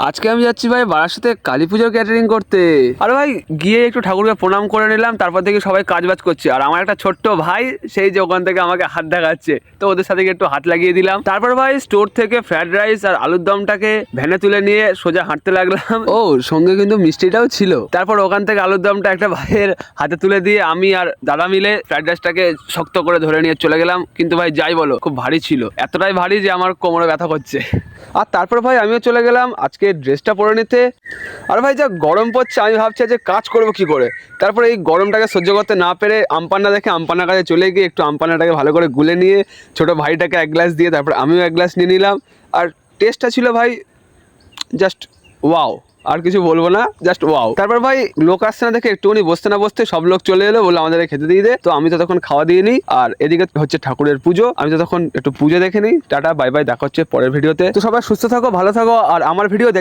আজকে আমি যাচ্ছি ভাই বারাসাতে কালী পুজোর ক্যাটারিং করতে। আর ভাই গিয়ে একটু ঠাকুরকে প্রণাম করে নিলাম, তারপর থেকে সবাই কাজবাজ করছে। আর আমার একটা ছোট্ট ভাই সেই যে ওখান থেকে আমাকে হাত দেখাচ্ছে, তো ওদের সাথে একটু হাত লাগিয়ে দিলাম। তারপর ভাই স্টোর থেকে ফ্রাইড রাইস আর আলুর দমটাকে ভ্যানে তুলে নিয়ে সোজা হাঁটতে লাগলাম। ও সঙ্গে কিন্তু মিষ্টিটাও ছিল। তারপর ওখান থেকে আলুর দমটা একটা ভাইয়ের হাতে তুলে দিয়ে আমি আর দাদা মিলে ফ্রাইড রাইসটাকে শক্ত করে ধরে নিয়ে চলে গেলাম। কিন্তু ভাই যাই বলো, খুব ভারী ছিল, এতটাই ভারী যে আমার কোমরে ব্যথা করছে। আর তারপর ভাই আমিও চলে গেলাম আজকে ড্রেসটা পরে নিতে। আর ভাই যা গরম পড়ছে, আমি ভাবছি যে কাজ করবো কি করে। তারপরে এই গরমটাকে সহ্য করতে না পেরে আমপান্না দেখে আমপান্নার কাছে চলে গিয়ে একটু আমপান্নাটাকে ভালো করে গুলে নিয়ে ছোটো ভাইটাকে এক গ্লাস দিয়ে তারপর আমিও এক গ্লাস নিয়ে নিলাম। আর টেস্টটা ছিল ভাই জাস্ট ওয়াও, আর কিছু বলবো না, জাস্ট ওয়াও। তারপর ভাই লোক আসছে না দেখে একটুখানি বসতে না বসতে সব লোক চলে এলো, বললো আমাদের খেতে দিয়ে দে। তো আমি তো তখন খাওয়া দিয়ে নিই, আর এদিকে হচ্ছে ঠাকুরের পুজো। আমি তো তখন একটু পুজো দেখে নিই। টাটা বাই বাই, দেখা হচ্ছে পরের ভিডিওতে। তো সবাই সুস্থ থাকো, ভালো থাকো, আর আমার ভিডিও